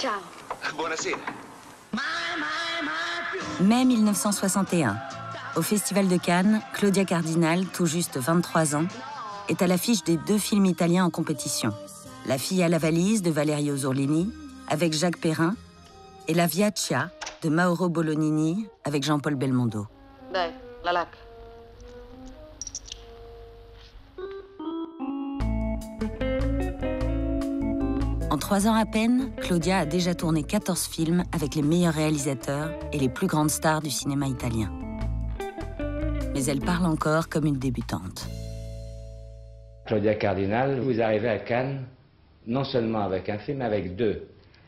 Ciao. Buonasera. Mai 1961. Au Festival de Cannes, Claudia Cardinal, tout juste 23 ans, est à l'affiche des 2 films italiens en compétition. La fille à la valise de Valerio Zurlini avec Jacques Perrin et La Via Chia de Mauro Bolognini avec Jean-Paul Belmondo. Dai, la lac. En 3 ans à peine, Claudia a déjà tourné 14 films avec les meilleurs réalisateurs et les plus grandes stars du cinéma italien. Mais elle parle encore comme une débutante. Claudia Cardinal, vous arrivez à Cannes, non seulement avec un film, mais avec 2.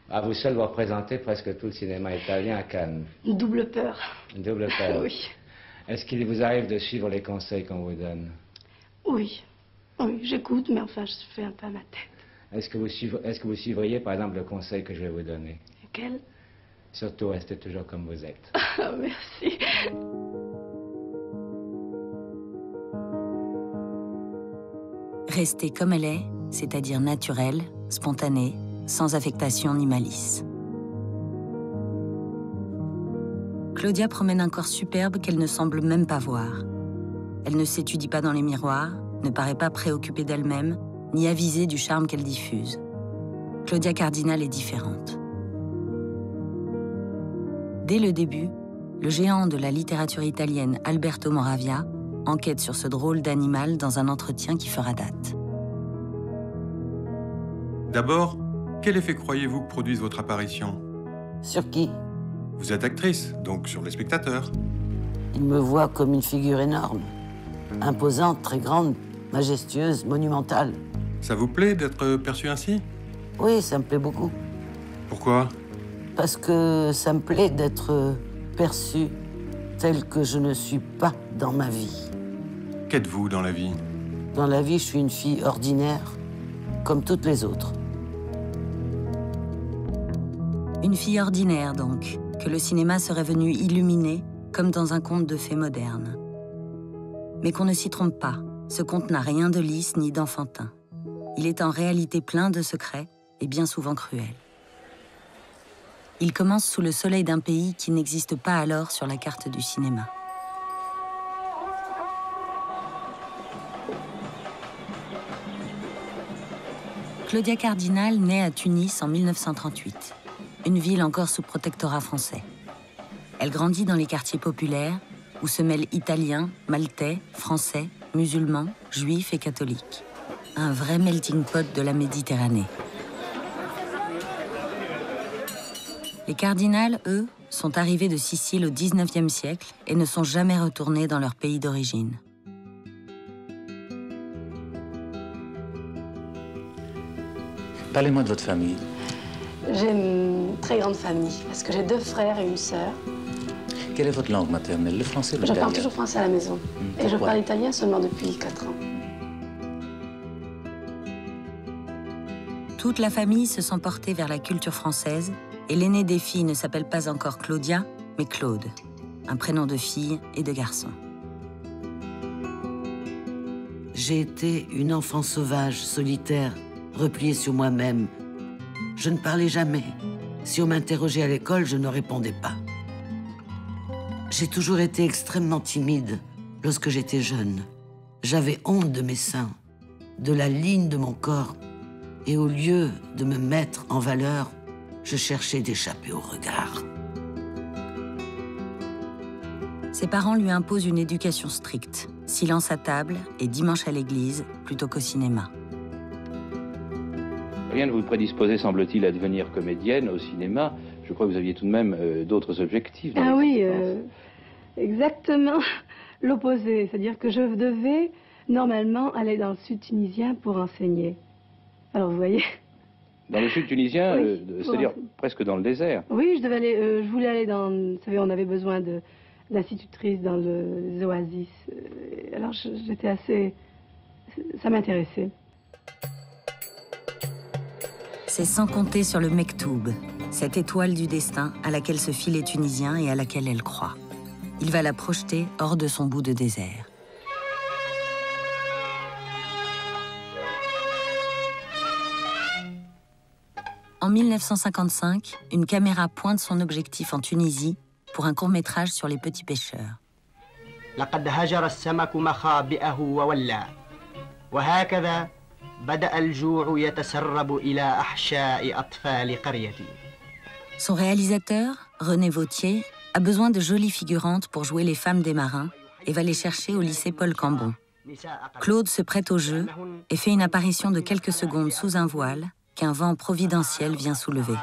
À vous seul, vous représentez presque tout le cinéma italien à Cannes. Une double peur. Une double peur. Oui. Est-ce qu'il vous arrive de suivre les conseils qu'on vous donne? Oui. Oui, j'écoute, mais enfin, je fais un peu à ma tête. Est-ce que vous suivriez, par exemple, le conseil que je vais vous donner? Lequel? Surtout, restez toujours comme vous êtes. Ah, merci. Rester comme elle est, c'est-à-dire naturelle, spontanée, sans affectation ni malice. Claudia promène un corps superbe qu'elle ne semble même pas voir. Elle ne s'étudie pas dans les miroirs, ne paraît pas préoccupée d'elle-même, ni avisée du charme qu'elle diffuse. Claudia Cardinal est différente. Dès le début, le géant de la littérature italienne Alberto Moravia enquête sur ce drôle d'animal dans un entretien qui fera date. D'abord, quel effet croyez-vous que produise votre apparition? Sur qui? Vous êtes actrice, donc sur les spectateurs. Il me voit comme une figure énorme, imposante, très grande, majestueuse, monumentale. Ça vous plaît d'être perçu ainsi? Oui, ça me plaît beaucoup. Pourquoi? Parce que ça me plaît d'être perçue telle que je ne suis pas dans ma vie. Qu'êtes-vous dans la vie? Dans la vie, je suis une fille ordinaire, comme toutes les autres. Une fille ordinaire, donc, que le cinéma serait venu illuminer comme dans un conte de fées moderne. Mais qu'on ne s'y trompe pas, ce conte n'a rien de lisse ni d'enfantin. Il est en réalité plein de secrets et bien souvent cruel. Il commence sous le soleil d'un pays qui n'existe pas alors sur la carte du cinéma. Claudia Cardinal naît à Tunis en 1938, une ville encore sous protectorat français. Elle grandit dans les quartiers populaires où se mêlent Italiens, Maltais, Français, musulmans, Juifs et catholiques. Un vrai melting pot de la Méditerranée. Les Cardinal, eux, sont arrivés de Sicile au XIXe siècle et ne sont jamais retournés dans leur pays d'origine. Parlez-moi de votre famille. J'ai une très grande famille, parce que j'ai 2 frères et une sœur. Quelle est votre langue maternelle, le français ou Je l'italien? parle toujours français à la maison. Et je parle italien seulement depuis 4 ans. Toute la famille se sent portée vers la culture française et l'aînée des filles ne s'appelle pas encore Claudia, mais Claude, un prénom de fille et de garçon. J'ai été une enfant sauvage, solitaire, repliée sur moi-même. Je ne parlais jamais. Si on m'interrogeait à l'école, je ne répondais pas. J'ai toujours été extrêmement timide lorsque j'étais jeune. J'avais honte de mes seins, de la ligne de mon corps. Et au lieu de me mettre en valeur, je cherchais d'échapper au regard. Ses parents lui imposent une éducation stricte, silence à table et dimanche à l'église plutôt qu'au cinéma. Rien ne vous prédisposait, semble-t-il, à devenir comédienne au cinéma. Je crois que vous aviez tout de même d'autres objectifs. Ah oui, exactement l'opposé. C'est-à-dire que je devais normalement aller dans le sud tunisien pour enseigner. Alors vous voyez. Dans le sud tunisien, Oui, c'est-à-dire presque dans le désert. Oui, je voulais aller dans... Vous savez, on avait besoin d'institutrices dans les oasis. Alors j'étais assez... Ça m'intéressait. C'est sans compter sur le Mektoub, cette étoile du destin à laquelle se filent les Tunisiens et à laquelle elle croit. Il va la projeter hors de son bout de désert. En 1955, une caméra pointe son objectif en Tunisie pour un court-métrage sur les petits pêcheurs. لقد هجر السمك مخابئه وولى وهكذا بدأ الجوع يتسرب إلى أحشاء أطفال قريتي. Son réalisateur, René Vauthier, a besoin de jolies figurantes pour jouer les femmes des marins et va les chercher au lycée Paul Cambon. Claude se prête au jeu et fait une apparition de quelques secondes sous un voile qu'un vent providentiel vient soulever.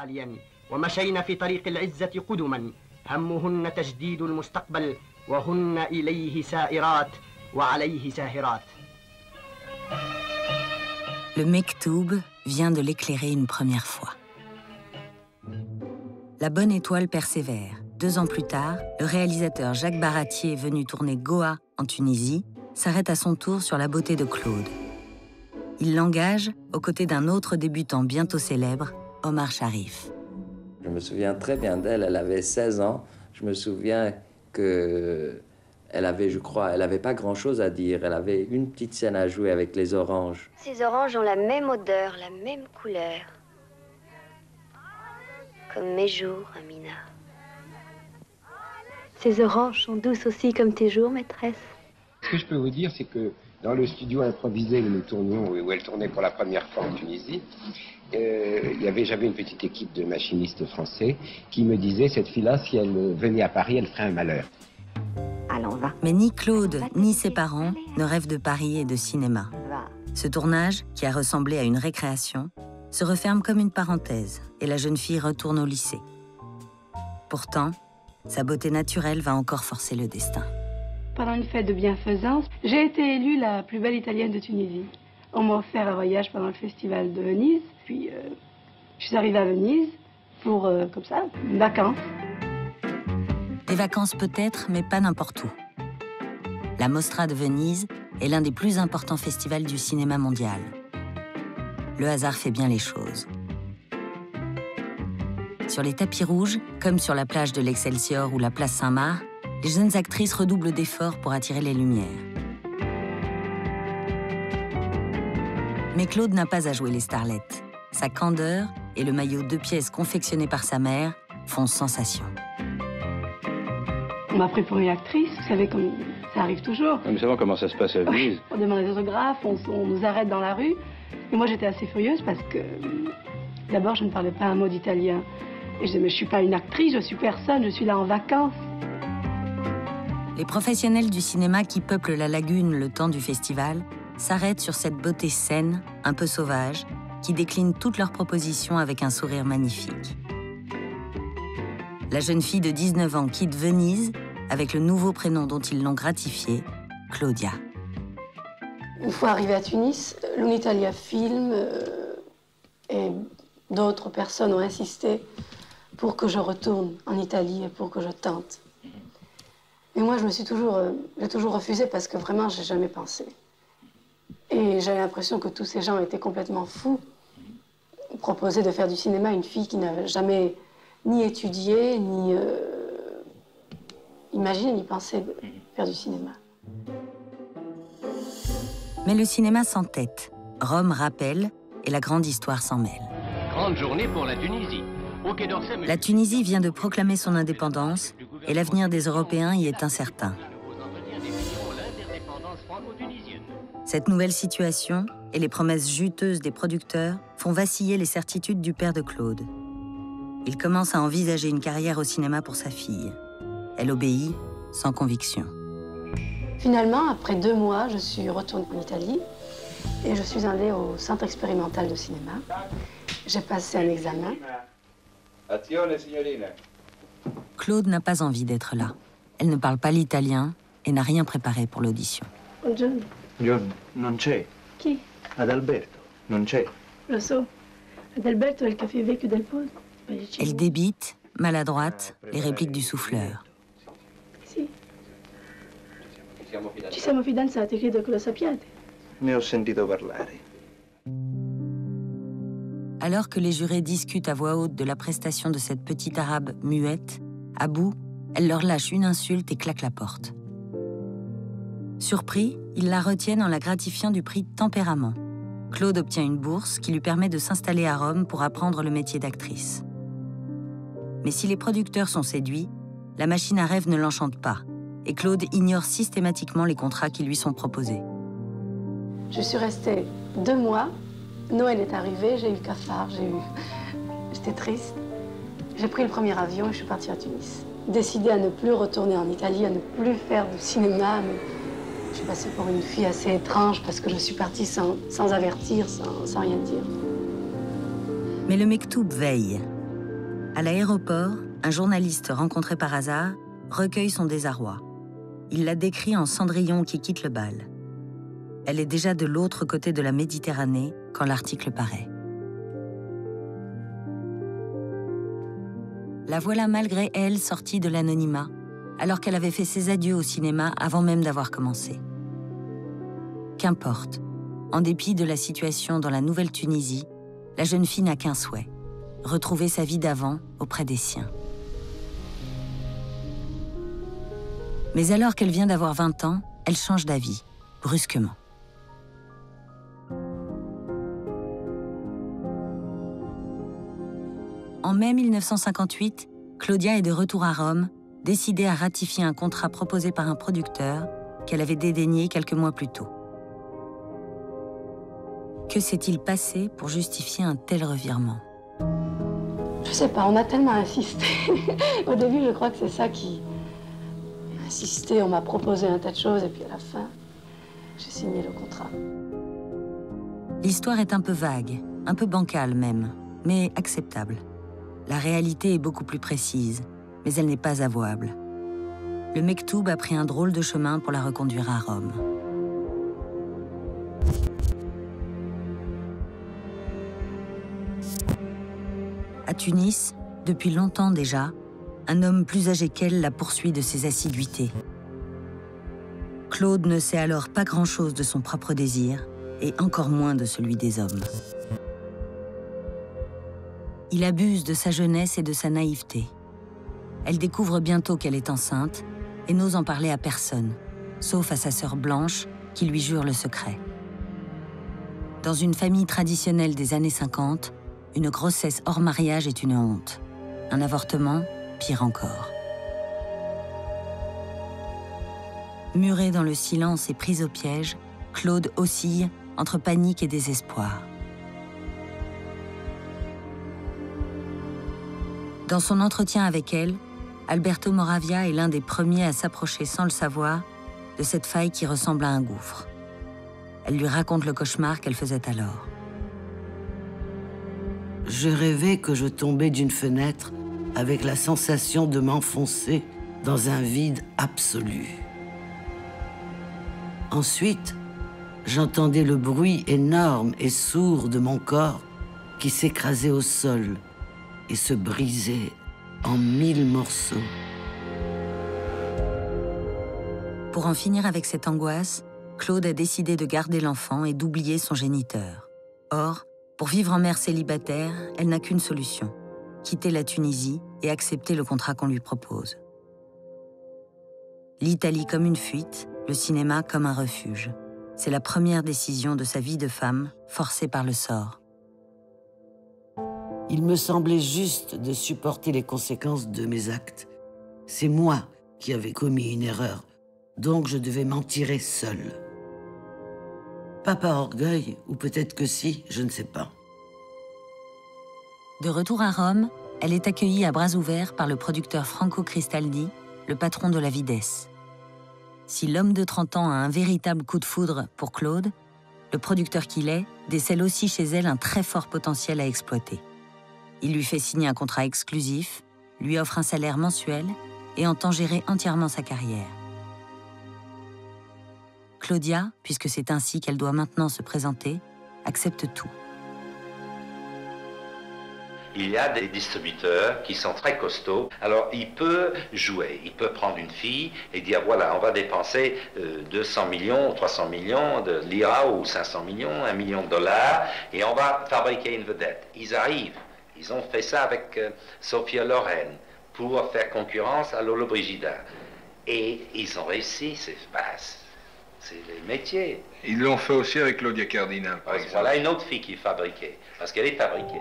ومشينا في طريق العزة قدما همهن تجديد المستقبل وهن إليه سائرات وعليه ساهرات. Le Mektoub vient de l'éclairer une première fois. La bonne étoile persévère. 2 ans plus tard, le réalisateur Jacques Baratier, venu tourner Goa en Tunisie, s'arrête à son tour sur la beauté de Claude. Il l'engage aux côtés d'un autre débutant bientôt célèbre, Omar Sharif. Je me souviens très bien d'elle, elle avait 16 ans. Je me souviens qu'elle avait, je crois, elle n'avait pas grand-chose à dire. Elle avait une petite scène à jouer avec les oranges. Ces oranges ont la même odeur, la même couleur. Comme mes jours, Amina. Ces oranges sont douces aussi comme tes jours, maîtresse. Ce que je peux vous dire, c'est que dans le studio improvisé où nous tournions, où elle tournait pour la première fois en Tunisie, j'avais une petite équipe de machinistes français qui me disaient, cette fille-là, si elle venait à Paris, elle ferait un malheur. Allons, va. Mais ni Claude, ni ses parents ne rêvent de Paris et de cinéma. Ce tournage, qui a ressemblé à une récréation, se referme comme une parenthèse et la jeune fille retourne au lycée. Pourtant, sa beauté naturelle va encore forcer le destin. Pendant une fête de bienfaisance, j'ai été élue la plus belle italienne de Tunisie. On m'a offert un voyage pendant le festival de Venise. Puis, je suis arrivée à Venise pour, comme ça, une vacance. Des vacances peut-être, mais pas n'importe où. La Mostra de Venise est l'un des plus importants festivals du cinéma mondial. Le hasard fait bien les choses. Sur les tapis rouges, comme sur la plage de l'Excelsior ou la place Saint-Marc, les jeunes actrices redoublent d'efforts pour attirer les lumières. Mais Claude n'a pas à jouer les starlettes. Sa candeur et le maillot 2 pièces confectionné par sa mère font sensation. On m'a pris pour une actrice, vous savez, comme ça arrive toujours. Nous savons comment ça se passe à Venise. On demande des autographes, on nous arrête dans la rue. Et moi, j'étais assez furieuse parce que, d'abord, je ne parlais pas un mot d'italien. Et je disais, mais je ne suis pas une actrice, je suis personne, je suis là en vacances. Les professionnels du cinéma qui peuplent la lagune le temps du festival s'arrêtent sur cette beauté saine, un peu sauvage, qui décline toutes leurs propositions avec un sourire magnifique. La jeune fille de 19 ans quitte Venise avec le nouveau prénom dont ils l'ont gratifiée, Claudia. Une fois arrivée à Tunis, l'Unitalia Film et d'autres personnes ont insisté pour que je retourne en Italie et pour que je tente. Et moi, j'ai toujours refusé parce que vraiment, j'ai jamais pensé. Et j'avais l'impression que tous ces gens étaient complètement fous. Ils proposaient de faire du cinéma à une fille qui n'avait jamais ni étudié, ni imaginé, ni pensé de faire du cinéma. Mais le cinéma s'entête. Rome rappelle et la grande histoire s'en mêle. Grande journée pour la Tunisie. Au Quai d'Orsay, la Tunisie vient de proclamer son indépendance et l'avenir des Européens y est incertain. Cette nouvelle situation et les promesses juteuses des producteurs font vaciller les certitudes du père de Claude. Il commence à envisager une carrière au cinéma pour sa fille. Elle obéit sans conviction. Finalement, après 2 mois, je suis retournée en Italie et je suis allée au Centre expérimental de cinéma. J'ai passé un examen. Claude n'a pas envie d'être là. Elle ne parle pas l'italien et n'a rien préparé pour l'audition. Buongiorno. Buongiorno. Non c'è. Chi? Adalberto. Non c'è. Lo so. Adalberto è il caffè vecchio del posto. Elle débite, maladroite, les répliques du souffleur. Si. Ci siamo fidanzati, credo che lo sappiate. Ne ho sentito parlare. Alors que les jurés discutent à voix haute de la prestation de cette petite arabe muette, à bout, elle leur lâche une insulte et claque la porte. Surpris, ils la retiennent en la gratifiant du prix Tempérament. Claude obtient une bourse qui lui permet de s'installer à Rome pour apprendre le métier d'actrice. Mais si les producteurs sont séduits, la machine à rêve ne l'enchante pas, et Claude ignore systématiquement les contrats qui lui sont proposés. Je suis restée 2 mois. Noël est arrivé, j'ai eu le cafard, j'étais triste. J'ai pris le premier avion et je suis partie à Tunis. Décidée à ne plus retourner en Italie, à ne plus faire du cinéma. Mais je suis passée pour une fille assez étrange parce que je suis partie sans avertir, sans rien dire. Mais le Mektoub veille. À l'aéroport, un journaliste rencontré par hasard recueille son désarroi. Il la décrit en Cendrillon qui quitte le bal. Elle est déjà de l'autre côté de la Méditerranée quand l'article paraît. La voilà malgré elle sortie de l'anonymat, alors qu'elle avait fait ses adieux au cinéma avant même d'avoir commencé. Qu'importe, en dépit de la situation dans la Nouvelle-Tunisie, la jeune fille n'a qu'un souhait, retrouver sa vie d'avant auprès des siens. Mais alors qu'elle vient d'avoir 20 ans, elle change d'avis, brusquement. En mai 1958, Claudia est de retour à Rome, décidée à ratifier un contrat proposé par un producteur qu'elle avait dédaigné quelques mois plus tôt. Que s'est-il passé pour justifier un tel revirement? Je sais pas, on a tellement insisté. Au début, je crois que c'est ça qui a insisté. On m'a proposé un tas de choses et puis à la fin, j'ai signé le contrat. L'histoire est un peu vague, un peu bancale même, mais acceptable. La réalité est beaucoup plus précise, mais elle n'est pas avouable. Le Mektoub a pris un drôle de chemin pour la reconduire à Rome. À Tunis, depuis longtemps déjà, un homme plus âgé qu'elle la poursuit de ses assiduités. Claude ne sait alors pas grand-chose de son propre désir, et encore moins de celui des hommes. Il abuse de sa jeunesse et de sa naïveté. Elle découvre bientôt qu'elle est enceinte et n'ose en parler à personne, sauf à sa sœur Blanche, qui lui jure le secret. Dans une famille traditionnelle des années 50, une grossesse hors mariage est une honte. Un avortement, pire encore. Murée dans le silence et prise au piège, Claude oscille entre panique et désespoir. Dans son entretien avec elle, Alberto Moravia est l'un des premiers à s'approcher sans le savoir de cette faille qui ressemble à un gouffre. Elle lui raconte le cauchemar qu'elle faisait alors. Je rêvais que je tombais d'une fenêtre avec la sensation de m'enfoncer dans un vide absolu. Ensuite, j'entendais le bruit énorme et sourd de mon corps qui s'écrasait au sol et se brisait en 1000 morceaux. Pour en finir avec cette angoisse, Claude a décidé de garder l'enfant et d'oublier son géniteur. Or, pour vivre en mère célibataire, elle n'a qu'une solution, quitter la Tunisie et accepter le contrat qu'on lui propose. L'Italie comme une fuite, le cinéma comme un refuge. C'est la première décision de sa vie de femme, forcée par le sort. Il me semblait juste de supporter les conséquences de mes actes. C'est moi qui avais commis une erreur, donc je devais m'en tirer seule. Pas par orgueil, ou peut-être que si, je ne sais pas. De retour à Rome, elle est accueillie à bras ouverts par le producteur Franco Cristaldi, le patron de la Vides. Si l'homme de 30 ans a un véritable coup de foudre pour Claude, le producteur qu'il est décèle aussi chez elle un très fort potentiel à exploiter. Il lui fait signer un contrat exclusif, lui offre un salaire mensuel et entend gérer entièrement sa carrière. Claudia, puisque c'est ainsi qu'elle doit maintenant se présenter, accepte tout. Il y a des distributeurs qui sont très costauds. Alors, il peut jouer, il peut prendre une fille et dire, voilà, on va dépenser 200 millions, 300 millions de lira ou 500 millions, 1 million de dollars, et on va fabriquer une vedette. Ils arrivent. Ils ont fait ça avec Sophia Loren pour faire concurrence à Lollobrigida. Et ils ont réussi, C'est les métiers. Ils l'ont fait aussi avec Claudia Cardinal, par exemple. Voilà une autre fille qui fabriquait, parce qu'elle est fabriquée.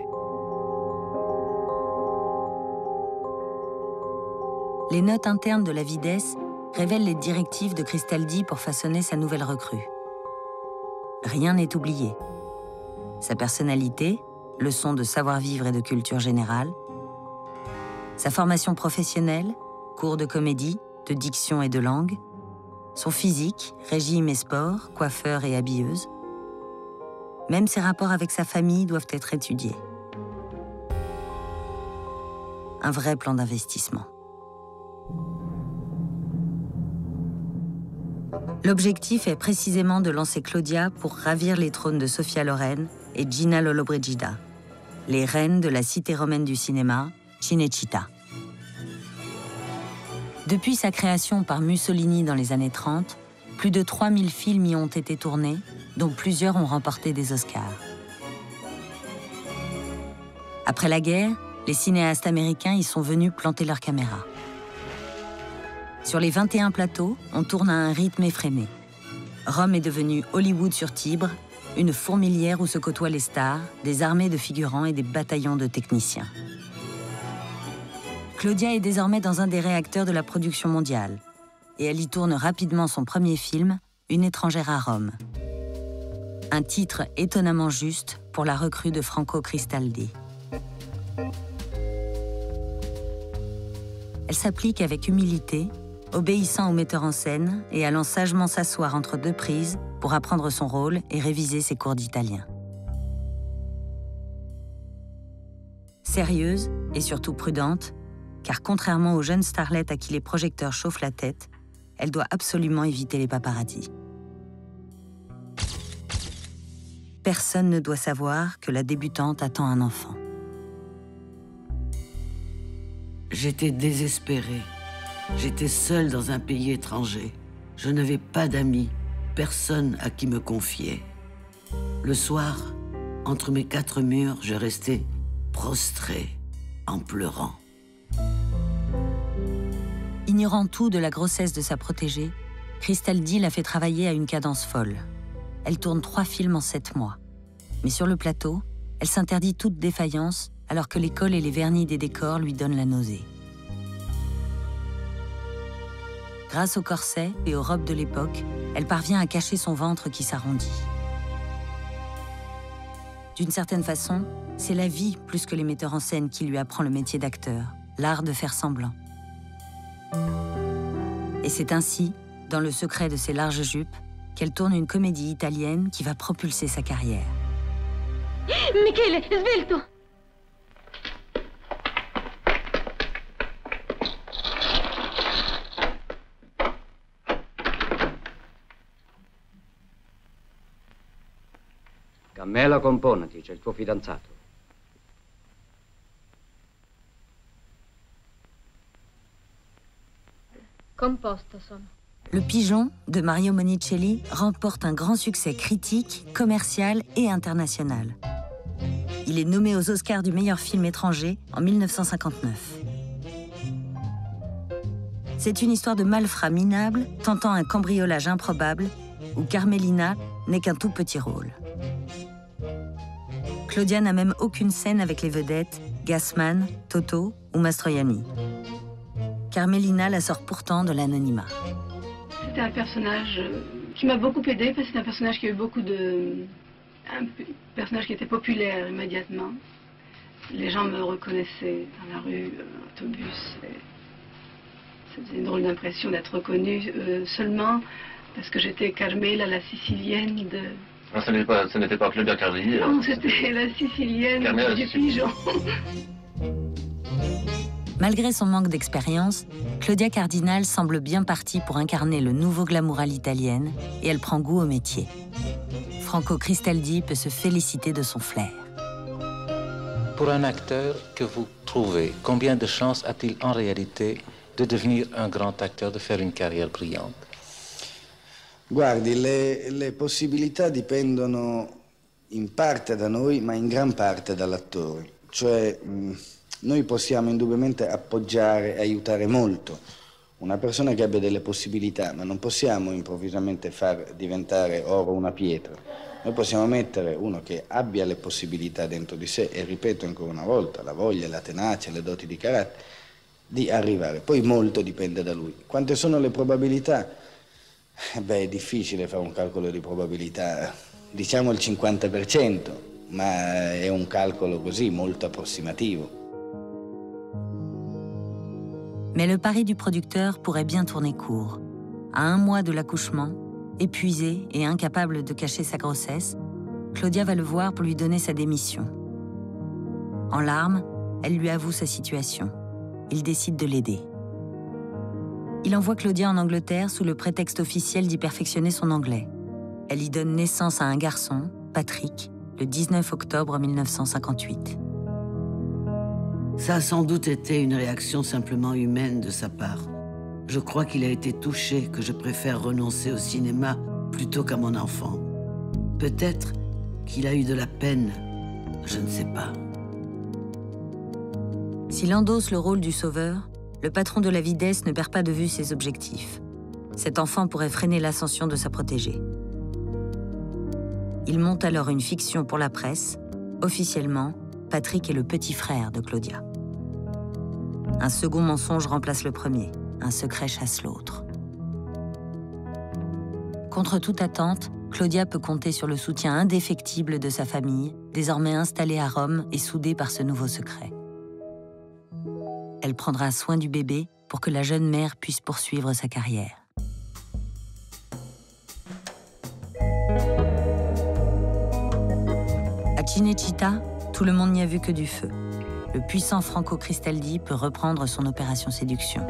Les notes internes de la Videsse révèlent les directives de Cristaldi pour façonner sa nouvelle recrue. Rien n'est oublié. Sa personnalité, leçon de savoir-vivre et de culture générale, sa formation professionnelle, cours de comédie, de diction et de langue, son physique, régime et sport, coiffeur et habilleuse. Même ses rapports avec sa famille doivent être étudiés. Un vrai plan d'investissement. L'objectif est précisément de lancer Claudia pour ravir les trônes de Sophia Loren et Gina Lollobrigida, les reines de la cité romaine du cinéma, Cinecittà. Depuis sa création par Mussolini dans les années 30, plus de 3000 films y ont été tournés, dont plusieurs ont remporté des Oscars. Après la guerre, les cinéastes américains y sont venus planter leurs caméras. Sur les 21 plateaux, on tourne à un rythme effréné. Rome est devenue Hollywood sur Tibre, une fourmilière où se côtoient les stars, des armées de figurants et des bataillons de techniciens. Claudia est désormais dans un des réacteurs de la production mondiale, et elle y tourne rapidement son premier film, Une étrangère à Rome. Un titre étonnamment juste pour la recrue de Franco Cristaldi. Elle s'applique avec humilité, obéissant au metteur en scène et allant sagement s'asseoir entre deux prises pour apprendre son rôle et réviser ses cours d'italien. Sérieuse et surtout prudente, car contrairement aux jeunes starlettes à qui les projecteurs chauffent la tête, elle doit absolument éviter les paparazzis. Personne ne doit savoir que la débutante attend un enfant. J'étais désespérée. J'étais seule dans un pays étranger. Je n'avais pas d'amis, personne à qui me confier. Le soir, entre mes 4 murs, je restais prostrée, en pleurant. Ignorant tout de la grossesse de sa protégée, Cristaldi l'a fait travailler à une cadence folle. Elle tourne 3 films en 7 mois. Mais sur le plateau, elle s'interdit toute défaillance alors que les cols et les vernis des décors lui donnent la nausée. Grâce au corset et aux robes de l'époque, elle parvient à cacher son ventre qui s'arrondit. D'une certaine façon, c'est la vie plus que les metteurs en scène qui lui apprend le métier d'acteur, l'art de faire semblant. Et c'est ainsi, dans le secret de ses larges jupes, qu'elle tourne une comédie italienne qui va propulser sa carrière. Michele, svelto! Carmela, componati, c'è il tuo fidanzato. Composto sono. Le Pigeon, de Mario Monicelli, remporte un grand succès critique, commercial et international. Il est nommé aux Oscars du meilleur film étranger en 1959. C'est une histoire de malfrats minables tentant un cambriolage improbable où Carmelina n'est qu'un tout petit rôle. Claudia n'a même aucune scène avec les vedettes Gassman, Toto ou Mastroianni. Carmelina la sort pourtant de l'anonymat. C'était un personnage qui m'a beaucoup aidée parce que c'est un personnage qui a eu beaucoup de... un personnage qui était populaire immédiatement. Les gens me reconnaissaient dans la rue, autobus. Ça faisait une drôle d'impression d'être reconnue seulement parce que j'étais Carmela, la Sicilienne de... Non, ce n'était pas Claudia Cardinal. Non, c'était la Sicilienne du Pigeon. Malgré son manque d'expérience, Claudia Cardinal semble bien partie pour incarner le nouveau glamour à l'italienne et elle prend goût au métier. Franco Cristaldi peut se féliciter de son flair. Pour un acteur que vous trouvez, combien de chances a-t-il en réalité de devenir un grand acteur, de faire une carrière brillante? Guardi, le possibilità dipendono in parte da noi, ma in gran parte dall'attore. Cioè, noi possiamo indubbiamente appoggiare e aiutare molto una persona che abbia delle possibilità, ma non possiamo improvvisamente far diventare oro una pietra. Noi possiamo mettere uno che abbia le possibilità dentro di sé, e ripeto ancora una volta, la voglia, la tenacia, le doti di carattere, di arrivare. Poi molto dipende da lui. Quante sono le probabilità? Beh, è difficile fare un calcolo di probabilità, diciamo il 50%, ma è un calcolo così molto approssimativo. Mais le pari du producteur pourrait bien tourner court. À 1 mois de l'accouchement, épuisée et incapable de cacher sa grossesse, Claudia va le voir pour lui donner sa démission. En larmes, elle lui avoue sa situation. Il décide de l'aider. Il envoie Claudia en Angleterre sous le prétexte officiel d'y perfectionner son anglais. Elle y donne naissance à un garçon, Patrick, le 19 octobre 1958. Ça a sans doute été une réaction simplement humaine de sa part. Je crois qu'il a été touché que je préfère renoncer au cinéma plutôt qu'à mon enfant. Peut-être qu'il a eu de la peine, je ne sais pas. S'il endosse le rôle du sauveur, le patron de la Videsse ne perd pas de vue ses objectifs. Cet enfant pourrait freiner l'ascension de sa protégée. Il monte alors une fiction pour la presse. Officiellement, Patrick est le petit frère de Claudia. Un second mensonge remplace le premier. Un secret chasse l'autre. Contre toute attente, Claudia peut compter sur le soutien indéfectible de sa famille, désormais installée à Rome et soudée par ce nouveau secret. Elle prendra soin du bébé pour que la jeune mère puisse poursuivre sa carrière. À Cinecittà, tout le monde n'y a vu que du feu. Le puissant Franco Cristaldi peut reprendre son opération séduction.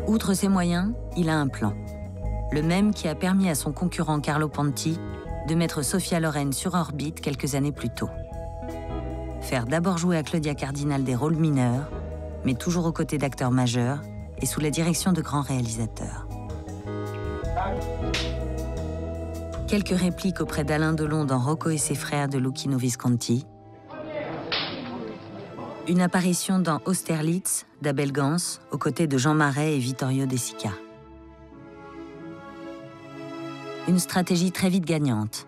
Outre ses moyens, il a un plan. Le même qui a permis à son concurrent Carlo Ponti de mettre Sophia Loren sur orbite quelques années plus tôt. Faire d'abord jouer à Claudia Cardinal des rôles mineurs, mais toujours aux côtés d'acteurs majeurs et sous la direction de grands réalisateurs. Quelques répliques auprès d'Alain Delon dans Rocco et ses frères de Luchino Visconti. Une apparition dans Austerlitz d'Abel Gance, aux côtés de Jean Marais et Vittorio De Sica. Une stratégie très vite gagnante.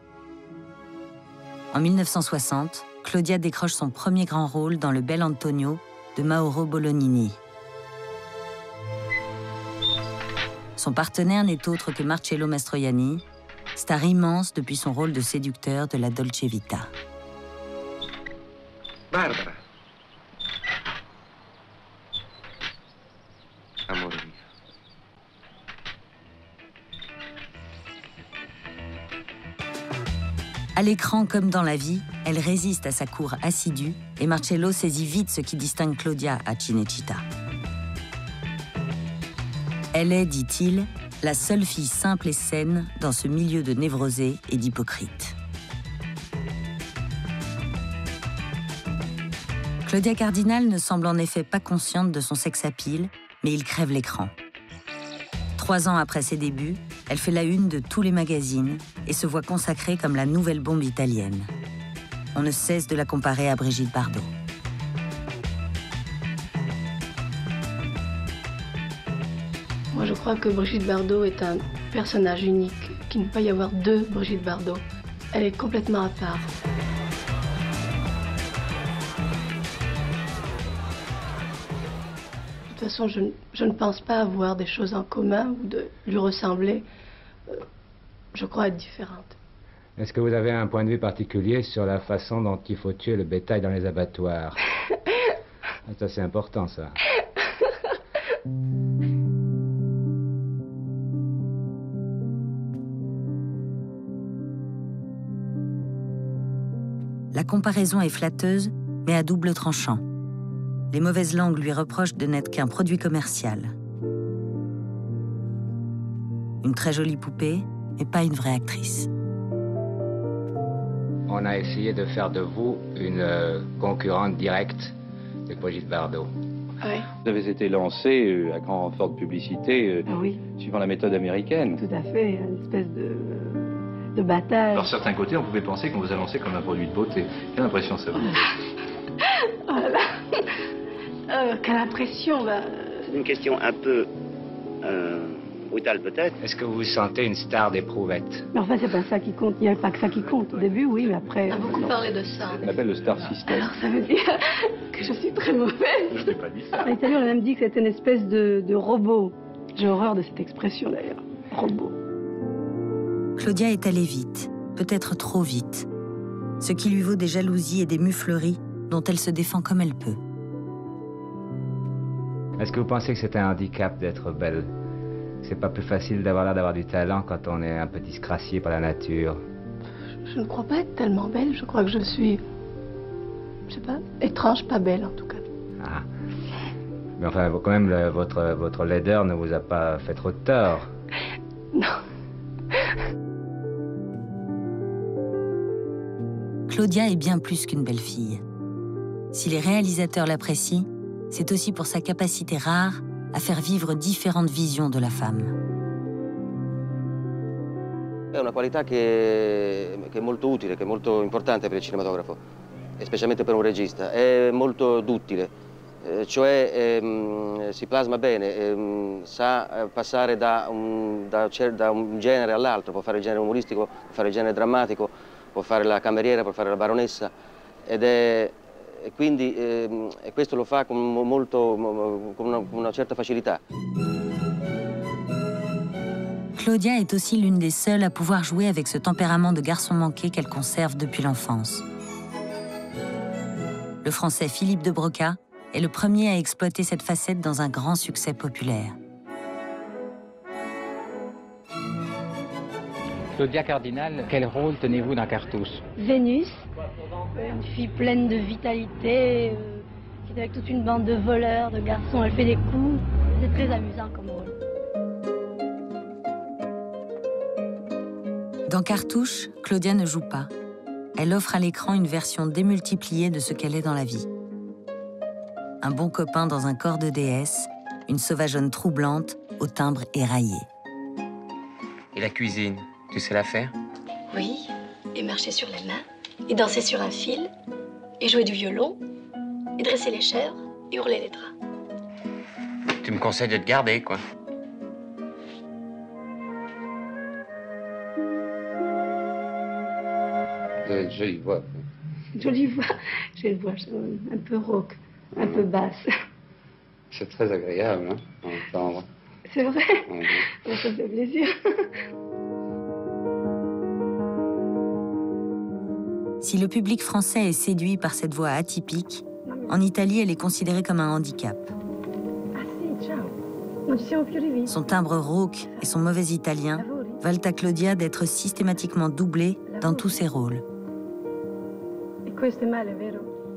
En 1960, Claudia décroche son premier grand rôle dans Le Bel Antonio de Mauro Bolognini. Son partenaire n'est autre que Marcello Mastroianni, star immense depuis son rôle de séducteur de la Dolce Vita. Barbara. Amore mio. À l'écran comme dans la vie, elle résiste à sa cour assidue et Marcello saisit vite ce qui distingue Claudia à Cinecittà. Elle est, dit-il, la seule fille simple et saine dans ce milieu de névrosés et d'hypocrites. Claudia Cardinal ne semble en effet pas consciente de son sex-appeal, mais il crève l'écran. 3 ans après ses débuts, elle fait la une de tous les magazines et se voit consacrée comme la nouvelle bombe italienne. On ne cesse de la comparer à Brigitte Bardot. Moi, je crois que Brigitte Bardot est un personnage unique, qu'il ne peut pas y avoir 2 Brigitte Bardot. Elle est complètement à part. De toute façon, je ne pense pas avoir des choses en commun ou de lui ressembler. Je crois être différente. Est-ce que vous avez un point de vue particulier sur la façon dont il faut tuer le bétail dans les abattoirs? Ça, c'est important, ça. La comparaison est flatteuse, mais à double tranchant. Les mauvaises langues lui reprochent de n'être qu'un produit commercial. Une très jolie poupée, mais pas une vraie actrice. On a essayé de faire de vous une concurrente directe de Brigitte Bardot. Oui. Vous avez été lancé à grand forte publicité, oui, suivant la méthode américaine. tout à fait, une espèce de bataille. Par certains côtés, on pouvait penser qu'on vous a lancé comme un produit de beauté. Quelle impression ça vous fait? Voilà. Quelle impression, C'est une question un peu brutale peut-être. Est-ce que vous vous sentez une star d'éprouvette? Mais enfin, c'est pas ça qui compte. Il n'y a pas que ça qui compte. Au début, oui, mais après... On a beaucoup parlé de ça. On appelle le star system. Alors, ça veut dire que je suis très mauvaise. Je n'ai pas dit ça. En Italie, on a même dit que c'était une espèce de robot. J'ai horreur de cette expression, d'ailleurs. Robot. Claudia est allée vite, peut-être trop vite. Ce qui lui vaut des jalousies et des mufleries dont elle se défend comme elle peut. Est-ce que vous pensez que c'est un handicap d'être belle? C'est pas plus facile d'avoir l'air d'avoir du talent quand on est un peu disgracié par la nature? Je ne crois pas être tellement belle. Je crois que je suis, je sais pas, étrange, pas belle en tout cas. Ah. Mais enfin, quand même, votre laideur ne vous a pas fait trop de tort. Non. Claudia est bien plus qu'une belle fille. Si les réalisateurs l'apprécient, c'est aussi pour sa capacité rare à faire vivre différentes visions de la femme. È una qualità che è molto utile, che è molto importante per il cinematografo, e specialmente per un regista. È molto duttile, cioè si plasma bene, sa passare da un genere all'altro, può fare il genere umoristico, può fare il genere drammatico, può fare la cameriera, può fare la baronessa, e quindi questo lo fa con una certa facilità. Claudia est aussi l'une des seules à pouvoir jouer avec ce tempérament de garçon manqué qu'elle conserve depuis l'enfance. Le Français Philippe de Broca est le premier à exploiter cette facette dans un grand succès populaire. Claudia Cardinal, quel rôle tenez-vous dans Cartouche? Vénus, une fille pleine de vitalité, qui est avec toute une bande de voleurs, de garçons, elle fait des coups. C'est très amusant comme rôle. Dans Cartouche, Claudia ne joue pas. Elle offre à l'écran une version démultipliée de ce qu'elle est dans la vie. Un bon copain dans un corps de déesse, une sauvageonne troublante au timbre éraillé. Et la cuisine, tu sais la faire? Oui, et marcher sur les mains, et danser sur un fil, et jouer du violon, et dresser les chèvres, et hurler les draps. Tu me conseilles de te garder, quoi. Jolie voix. Jolie voix. J'ai une voix un peu rauque, un peu basse. C'est très agréable, hein, à entendre. C'est vrai? Oui. Ça fait plaisir. Si le public français est séduit par cette voix atypique, en Italie, elle est considérée comme un handicap. Son timbre rauque et son mauvais italien valent à Claudia d'être systématiquement doublée dans tous ses rôles.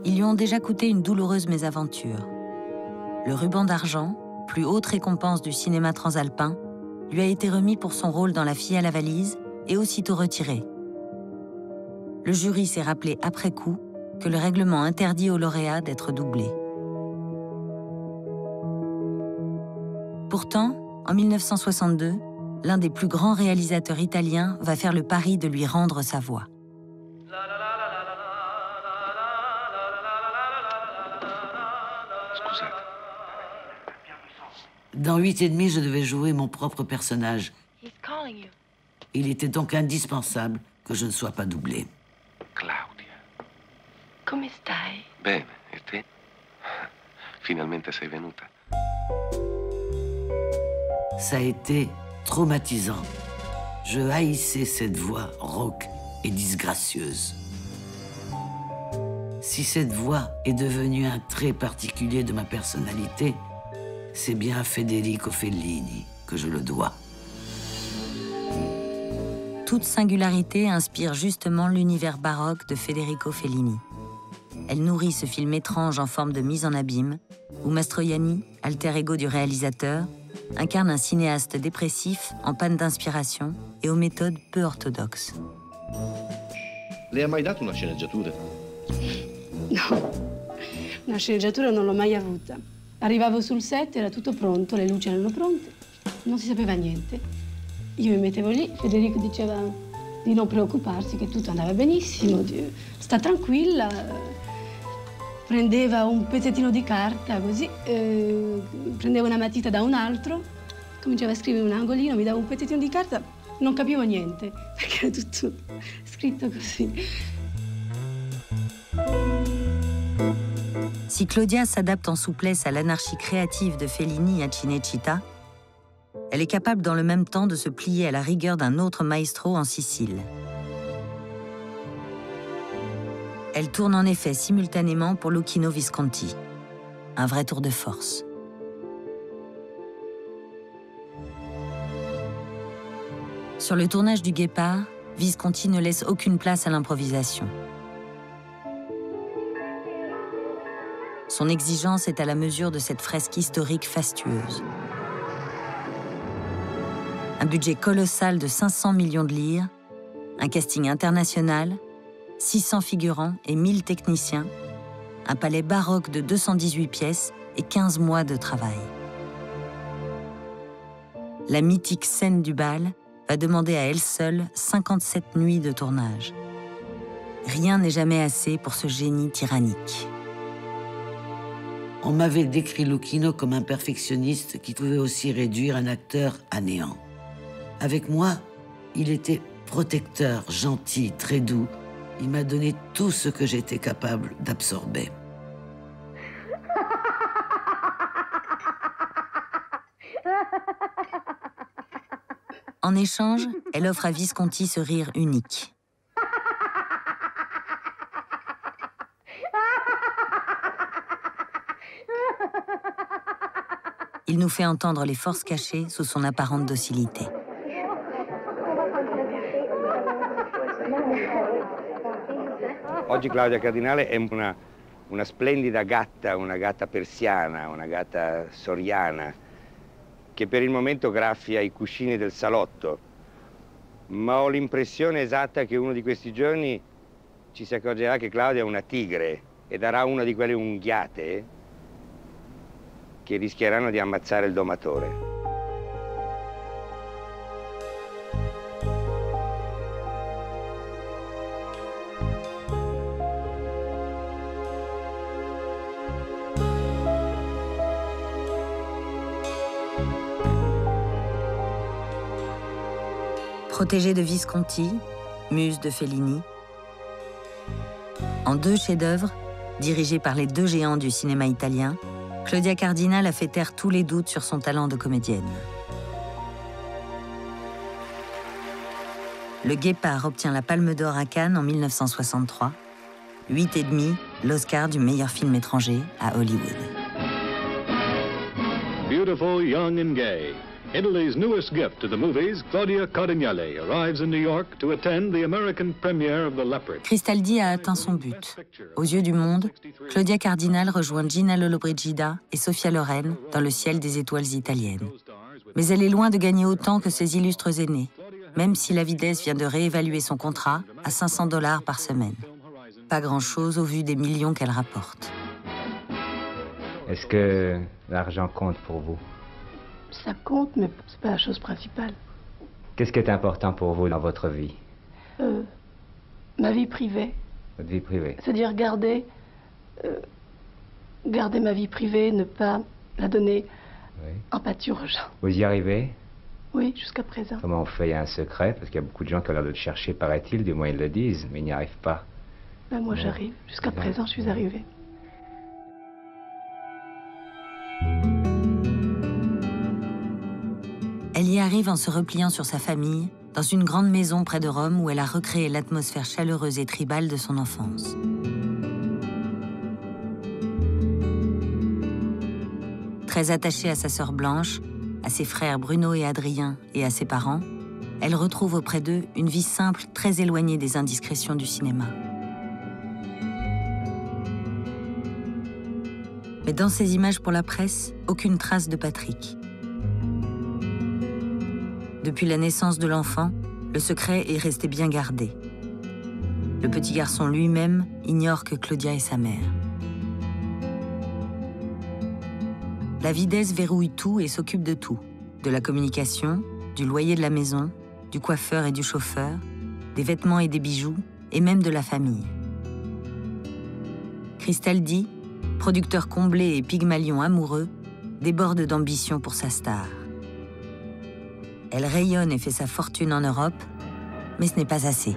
Ils lui ont déjà coûté une douloureuse mésaventure. Le ruban d'argent, plus haute récompense du cinéma transalpin, lui a été remis pour son rôle dans La fille à la valise et aussitôt retiré. Le jury s'est rappelé après coup que le règlement interdit aux lauréats d'être doublés. Pourtant, en 1962, l'un des plus grands réalisateurs italiens va faire le pari de lui rendre sa voix. Dans 8,5, je devais jouer mon propre personnage. Il était donc indispensable que je ne sois pas doublé. Claudia. Come stai? Bene, e te? Finalmente sei venuta. Ça a été traumatisant. Je haïssais cette voix rauque et disgracieuse. Si cette voix est devenue un trait particulier de ma personnalité, c'est bien à Federico Fellini que je le dois. Toute singularité inspire justement l'univers baroque de Federico Fellini. Elle nourrit ce film étrange en forme de mise en abîme, où Mastroianni, alter ego du réalisateur, incarne un cinéaste dépressif en panne d'inspiration et aux méthodes peu orthodoxes. Le ha mai dato una sceneggiatura? No, una sceneggiatura non l'ho mai avuta. Arrivavo sul set, era tutto pronto, le luci erano pronte, non si sapeva niente. Io mi mettevo lì, Federico diceva di non preoccuparsi, che tutto andava benissimo, sta tranquilla. prendeva un pezzettino di carta, così, prendeva una matita da un altro, cominciava a scrivere un angolino, mi dava un pezzettino di carta, non capivo niente, perché era tutto scritto così. Si Claudia s'adapte en souplesse à l'anarchie créative de Fellini à Cinecittà, elle est capable dans le même temps de se plier à la rigueur d'un autre maestro en Sicile. Elle tourne en effet simultanément pour Luchino Visconti. Un vrai tour de force. Sur le tournage du Guépard, Visconti ne laisse aucune place à l'improvisation. Son exigence est à la mesure de cette fresque historique fastueuse. Un budget colossal de 500 millions de lire, un casting international, 600 figurants et 1000 techniciens, un palais baroque de 218 pièces et 15 mois de travail. La mythique scène du bal va demander à elle seule 57 nuits de tournage. Rien n'est jamais assez pour ce génie tyrannique. On m'avait décrit Luchino comme un perfectionniste qui pouvait aussi réduire un acteur à néant. Avec moi, il était protecteur, gentil, très doux. Il m'a donné tout ce que j'étais capable d'absorber. En échange, elle offre à Visconti ce rire unique. Il nous fait entendre les forces cachées sous son apparente docilité. Oggi Claudia Cardinale è una splendida gatta, una gatta persiana, una gatta soriana, che per il momento graffia i cuscini del salotto. Ma ho l'impressione esatta che uno di questi giorni ci si accorgerà che Claudia è una tigre e darà una di quelle unghiate che rischieranno di ammazzare il domatore. Protégée de Visconti, muse de Fellini. En 2 chefs-d'œuvre, dirigés par les 2 géants du cinéma italien, Claudia Cardinal a fait taire tous les doutes sur son talent de comédienne. Le Guépard obtient la Palme d'Or à Cannes en 1963, 8,5 l'Oscar du meilleur film étranger à Hollywood. Beautiful, young and gay. Italy's newest gift to the movies, Claudia Cardinale, arrives in New York to attend the American premiere of The Leopard. Cristaldi a atteint son but. Aux yeux du monde, Claudia Cardinal rejoint Gina Lollobrigida et Sophia Loren dans le ciel des étoiles italiennes. Mais elle est loin de gagner autant que ses illustres aînés, même si la Avides vient de réévaluer son contrat à $500 par semaine. Pas grand-chose au vu des millions qu'elle rapporte. Est-ce que l'argent compte pour vous? Ça compte, mais c'est pas la chose principale. Qu'est-ce qui est important pour vous dans votre vie? Ma vie privée. Votre vie privée? C'est-à-dire garder ma vie privée, ne pas la donner en pâture aux gens. Vous y arrivez? Oui, jusqu'à présent. Comment on fait? Il y a un secret, parce qu'il y a beaucoup de gens qui ont l'air de le chercher, paraît-il, du moins ils le disent, mais ils n'y arrivent pas. Ben, moi, j'arrive. Jusqu'à présent, je suis arrivée. Elle y arrive en se repliant sur sa famille, dans une grande maison près de Rome où elle a recréé l'atmosphère chaleureuse et tribale de son enfance. Très attachée à sa sœur Blanche, à ses frères Bruno et Adrien et à ses parents, elle retrouve auprès d'eux une vie simple, très éloignée des indiscrétions du cinéma. Mais dans ces images pour la presse, aucune trace de Patrick. Depuis la naissance de l'enfant, le secret est resté bien gardé. Le petit garçon lui-même ignore que Claudia est sa mère. La Avides verrouille tout et s'occupe de tout. De la communication, du loyer de la maison, du coiffeur et du chauffeur, des vêtements et des bijoux, et même de la famille. Cristaldi producteur comblé et Pygmalion amoureux, déborde d'ambition pour sa star. Elle rayonne et fait sa fortune en Europe, mais ce n'est pas assez.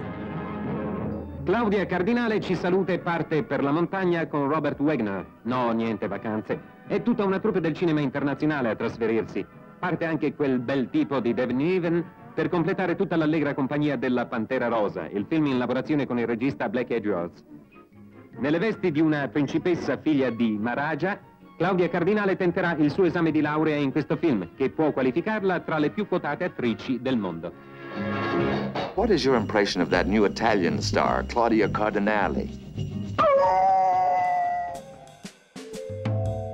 Claudia Cardinale ci saluta e parte per la montagna con Robert Wagner. No, niente vacanze. È tutta una troupe del cinema internazionale a trasferirsi. Parte anche quel bel tipo di David Niven per completare tutta l'allegra compagnia della Pantera Rosa, il film in lavorazione con il regista Black Edwards. Nelle vesti di una principessa figlia di Maharaja, Claudia Cardinale tenterà il suo esame di laurea in questo film, che può qualificarla tra le più quotate attrici del mondo. What is your impression of that new Italian star, Claudia Cardinale?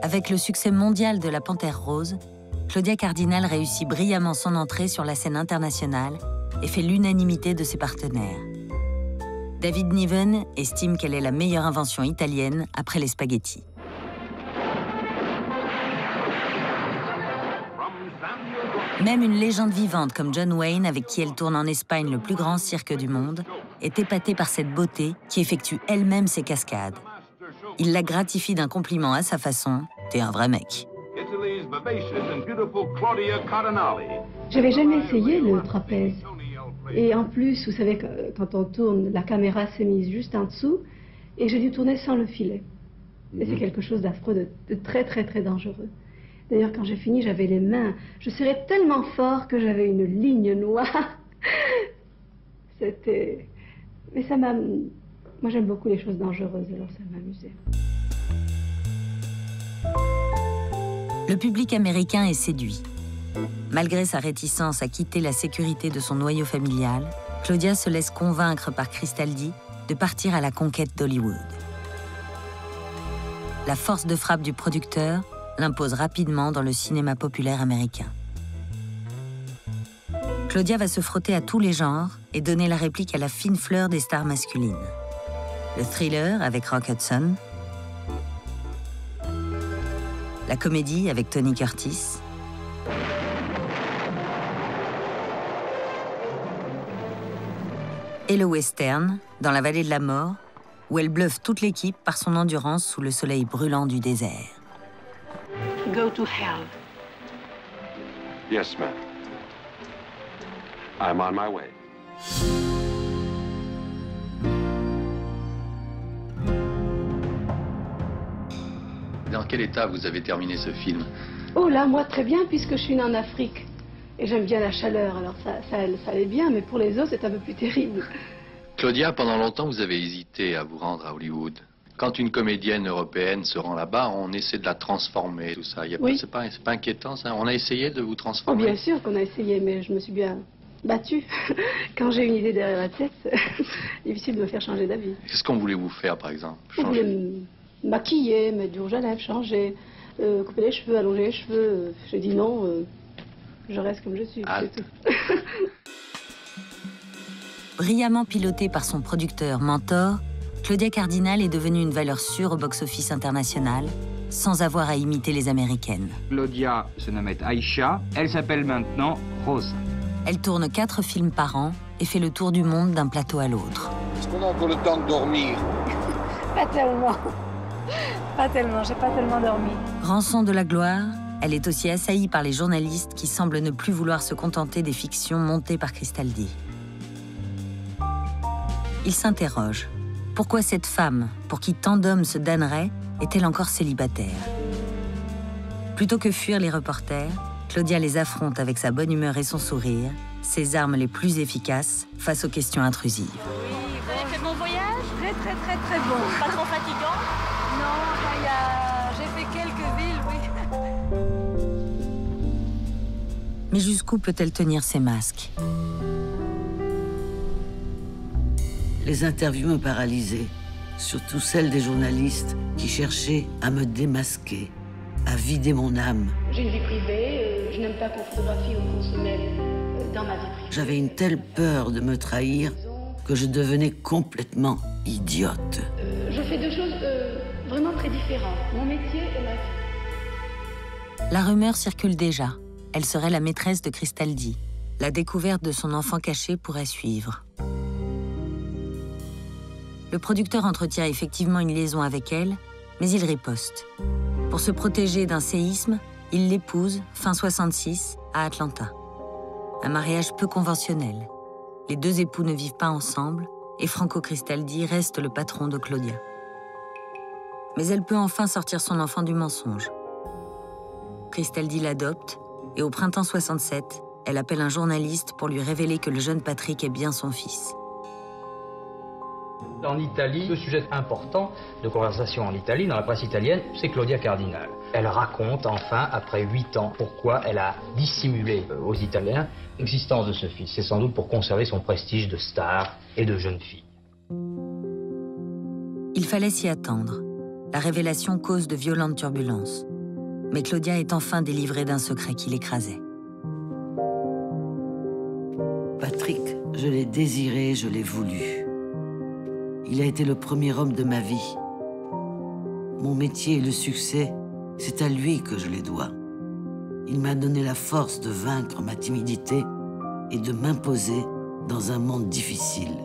Avec le succès mondial de La Panthère Rose, Claudia Cardinale réussit brillamment son entrée sur la scène internationale et fait l'unanimité de ses partenaires. David Niven estime qu'elle est la meilleure invention italienne après les spaghettis. Même une légende vivante comme John Wayne, avec qui elle tourne en Espagne le plus grand cirque du monde, est épatée par cette beauté qui effectue elle-même ses cascades. Il la gratifie d'un compliment à sa façon. T'es un vrai mec. J'avais jamais essayé le trapèze. Et en plus, vous savez, quand on tourne, la caméra s'est mise juste en dessous et j'ai dû tourner sans le filet. Et c'est quelque chose d'affreux, de très, très, très dangereux. D'ailleurs, quand j'ai fini, j'avais les mains. Je serrais tellement fort que j'avais une ligne noire. C'était... Mais ça m'a... Moi, j'aime beaucoup les choses dangereuses, alors ça m'amusait. Le public américain est séduit. Malgré sa réticence à quitter la sécurité de son noyau familial, Claudia se laisse convaincre par Cristaldi de partir à la conquête d'Hollywood. La force de frappe du producteur l'impose rapidement dans le cinéma populaire américain. Claudia va se frotter à tous les genres et donner la réplique à la fine fleur des stars masculines. Le thriller avec Rock Hudson, la comédie avec Tony Curtis, et le western dans La Vallée de la Mort, où elle bluffe toute l'équipe par son endurance sous le soleil brûlant du désert. Go to hell. Yes, ma'am. I'm on my way. Dans quel état vous avez terminé ce film? Oh là, moi très bien, puisque je suis née en Afrique. Et j'aime bien la chaleur, alors ça allait bien, mais pour les autres, c'est un peu plus terrible. Claudia, pendant longtemps, vous avez hésité à vous rendre à Hollywood. Quand une comédienne européenne se rend là-bas, on essaie de la transformer, tout ça. Oui. C'est pas inquiétant, ça? On a essayé de vous Oh, transformer? bien sûr qu'on a essayé, mais je me suis bien battue. Quand j'ai une idée derrière la tête, c'est difficile de me faire changer d'avis. Qu'est-ce qu'on voulait vous faire, par exemple? On voulait me maquiller, mettre du rouge à lèvres, changer, couper les cheveux, allonger les cheveux. J'ai dit non, je reste comme je suis, c'est tout. Brillamment pilotée par son producteur mentor, Claudia Cardinale est devenue une valeur sûre au box-office international, sans avoir à imiter les Américaines. Claudia se nommait Aïcha, elle s'appelle maintenant Rose. Elle tourne 4 films par an et fait le tour du monde d'un plateau à l'autre. Est-ce qu'on a encore le temps de dormir? Pas tellement. Pas tellement, j'ai pas tellement dormi. Rançon de la gloire, elle est aussi assaillie par les journalistes qui semblent ne plus vouloir se contenter des fictions montées par Cristaldi. Ils s'interrogent. Pourquoi cette femme, pour qui tant d'hommes se damneraient, est-elle encore célibataire? Plutôt que fuir les reporters, Claudia les affronte avec sa bonne humeur et son sourire, ses armes les plus efficaces face aux questions intrusives. Vous avez fait bon voyage? Très, très, très, très bon. Pas trop fatigant? Non, j'ai fait quelques villes, oui. Mais jusqu'où peut-elle tenir ses masques? Les interviews me paralysaient, surtout celles des journalistes qui cherchaient à me démasquer, à vider mon âme. J'ai une vie privée, je n'aime pas qu'on photographie ou qu'on se mêle dans ma vie privée. J'avais une telle peur de me trahir que je devenais complètement idiote. Je fais deux choses vraiment très différentes, mon métier et ma vie. La rumeur circule déjà. Elle serait la maîtresse de Cristaldi. La découverte de son enfant caché pourrait suivre. Le producteur entretient effectivement une liaison avec elle, mais il riposte. Pour se protéger d'un séisme, il l'épouse, fin 66, à Atlanta. Un mariage peu conventionnel. Les deux époux ne vivent pas ensemble et Franco Cristaldi reste le patron de Claudia. Mais elle peut enfin sortir son enfant du mensonge. Cristaldi l'adopte et au printemps 67, elle appelle un journaliste pour lui révéler que le jeune Patrick est bien son fils. En Italie, le sujet important de conversation en Italie, dans la presse italienne, c'est Claudia Cardinal. Elle raconte enfin, après 8 ans, pourquoi elle a dissimulé aux Italiens l'existence de ce fils. C'est sans doute pour conserver son prestige de star et de jeune fille. Il fallait s'y attendre. La révélation cause de violentes turbulences. Mais Claudia est enfin délivrée d'un secret qui l'écrasait. Patrick, je l'ai désiré, je l'ai voulu. Il a été le premier homme de ma vie. Mon métier et le succès, c'est à lui que je les dois. Il m'a donné la force de vaincre ma timidité et de m'imposer dans un monde difficile.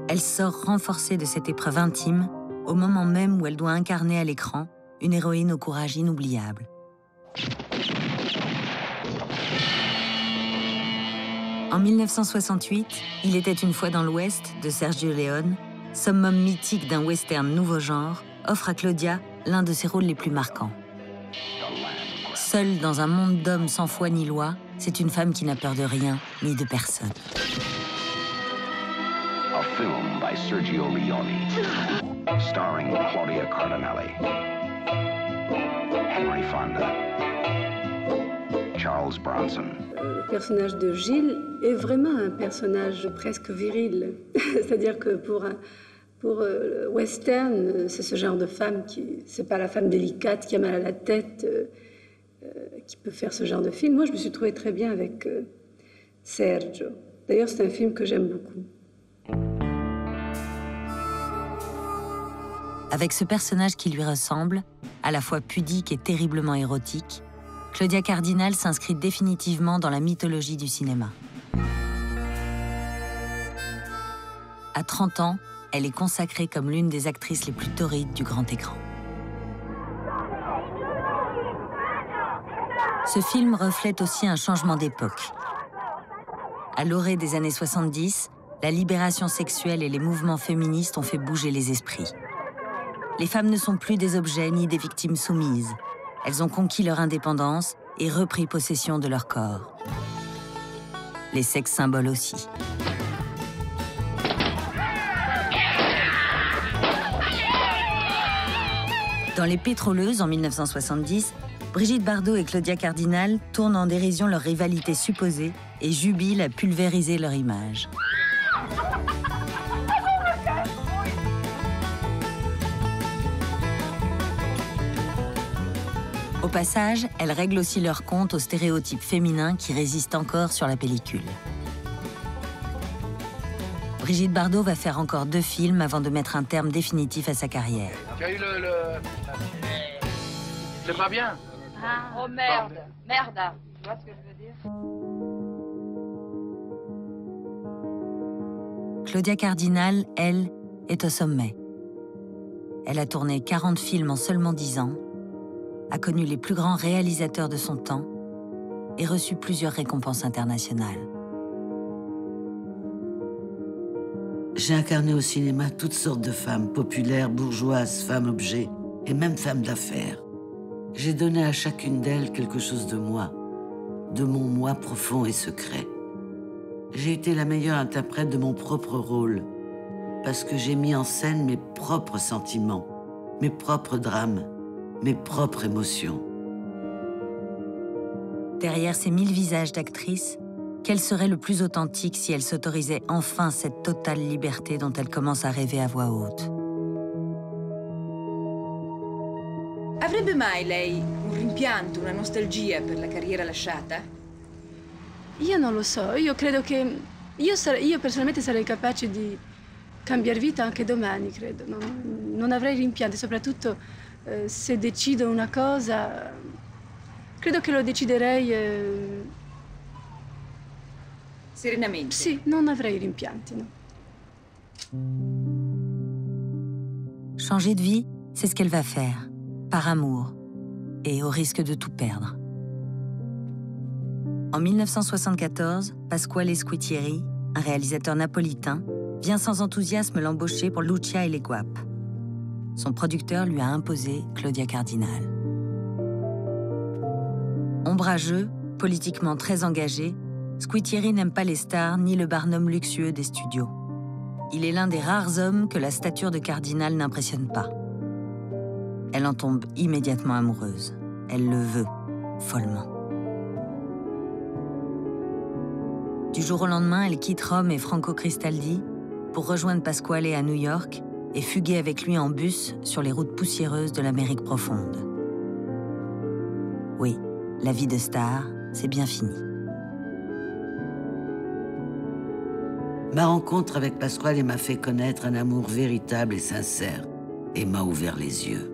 Elle sort renforcée de cette épreuve intime au moment même où elle doit incarner à l'écran une héroïne au courage inoubliable. En 1968, Il était une fois dans l'Ouest de Sergio Leone, summum mythique d'un western nouveau genre, offre à Claudia l'un de ses rôles les plus marquants. Seule dans un monde d'hommes sans foi ni loi, c'est une femme qui n'a peur de rien ni de personne. A film by Sergio Leone, starring Claudia Cardinale, Henry Fonda, Charles Bronson. Le personnage de Gilles est vraiment un personnage presque viril. C'est-à-dire que pour le western, c'est ce genre de femme qui, c'est pas la femme délicate qui a mal à la tête, qui peut faire ce genre de film. Moi, je me suis trouvée très bien avec Sergio. D'ailleurs, c'est un film que j'aime beaucoup. Avec ce personnage qui lui ressemble, à la fois pudique et terriblement érotique, Claudia Cardinal s'inscrit définitivement dans la mythologie du cinéma. À 30 ans, elle est consacrée comme l'une des actrices les plus torrides du grand écran. Ce film reflète aussi un changement d'époque. À l'orée des années 70, la libération sexuelle et les mouvements féministes ont fait bouger les esprits. Les femmes ne sont plus des objets ni des victimes soumises. Elles ont conquis leur indépendance et repris possession de leur corps. Les sex-symboles aussi. Dans Les Pétroleuses, en 1970, Brigitte Bardot et Claudia Cardinal tournent en dérision leur rivalité supposée et jubilent à pulvériser leur image. Au passage, elles règlent aussi leur compte aux stéréotypes féminins qui résistent encore sur la pellicule. Brigitte Bardot va faire encore 2 films avant de mettre un terme définitif à sa carrière. Tu as eu C'est pas bien. Ah, oh merde, merde. Tu vois ce que je veux dire? Claudia Cardinal, elle, est au sommet. Elle a tourné 40 films en seulement 10 ans, a connu les plus grands réalisateurs de son temps et reçu plusieurs récompenses internationales. J'ai incarné au cinéma toutes sortes de femmes, populaires, bourgeoises, femmes objets et même femmes d'affaires. J'ai donné à chacune d'elles quelque chose de moi, de mon moi profond et secret. J'ai été la meilleure interprète de mon propre rôle, parce que j'ai mis en scène mes propres sentiments, mes propres drames, mes propres émotions. Derrière ces 1000 visages d'actrices, quel serait le plus authentique si elle s'autorisait enfin cette totale liberté dont elle commence à rêver à voix haute? Avrebbe mai lei un rimpianto, una nostalgia per la carriera lasciata? Io non lo so, io credo che... Io personalmente sarei capace di cambiare vita anche domani, credo. Non avrei rimpianti, soprattutto se decido una cosa, credo che lo deciderei... Serenamente? Sì, non avrei rimpianti, no. Changer de vie, c'est ce qu'elle va faire, par amour et au risque de tout perdre. En 1974, Pasquale Squitieri, un réalisateur napolitain, vient sans enthousiasme l'embaucher pour Lucia et les Guapes. Son producteur lui a imposé Claudia Cardinal. Ombrageux, politiquement très engagé, Squitieri n'aime pas les stars ni le barnum luxueux des studios. Il est l'un des rares hommes que la stature de Cardinal n'impressionne pas. Elle en tombe immédiatement amoureuse. Elle le veut, follement. Du jour au lendemain, elle quitte Rome et Franco Cristaldi pour rejoindre Pasquale à New York et fuguer avec lui en bus sur les routes poussiéreuses de l'Amérique profonde. Oui, la vie de star, c'est bien fini. Ma rencontre avec Pasquale m'a fait connaître un amour véritable et sincère et m'a ouvert les yeux.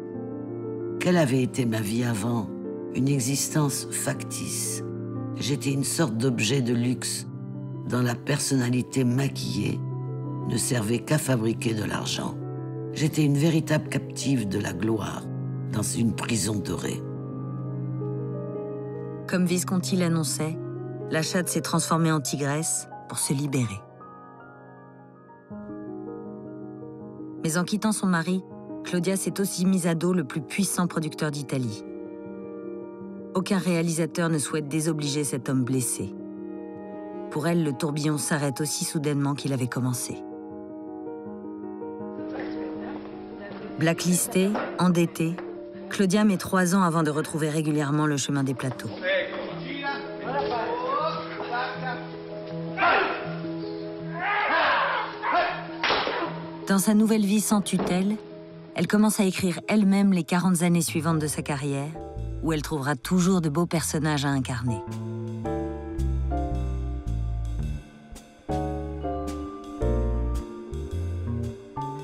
Quelle avait été ma vie avant? Une existence factice. J'étais une sorte d'objet de luxe dont la personnalité maquillée ne servait qu'à fabriquer de l'argent. J'étais une véritable captive de la gloire dans une prison dorée. Comme Visconti l'annonçait, la chatte s'est transformée en tigresse pour se libérer. Mais en quittant son mari, Claudia s'est aussi mise à dos le plus puissant producteur d'Italie. Aucun réalisateur ne souhaite désobliger cet homme blessé. Pour elle, le tourbillon s'arrête aussi soudainement qu'il avait commencé. Blacklistée, endettée, Claudia met 3 ans avant de retrouver régulièrement le chemin des plateaux. Dans sa nouvelle vie sans tutelle, elle commence à écrire elle-même les 40 années suivantes de sa carrière, où elle trouvera toujours de beaux personnages à incarner.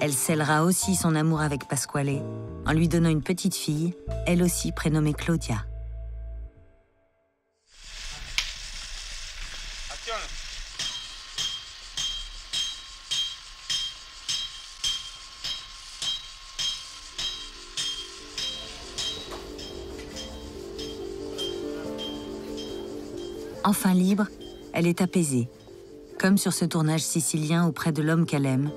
Elle scellera aussi son amour avec Pasquale en lui donnant une petite fille, elle aussi prénommée Claudia. Enfin libre, elle est apaisée, comme sur ce tournage sicilien auprès de l'homme qu'elle aime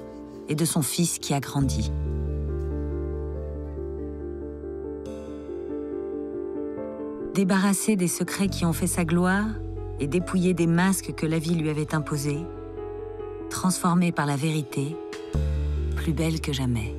et de son fils qui a grandi. Débarrassée des secrets qui ont fait sa gloire et dépouillée des masques que la vie lui avait imposés, transformée par la vérité, plus belle que jamais.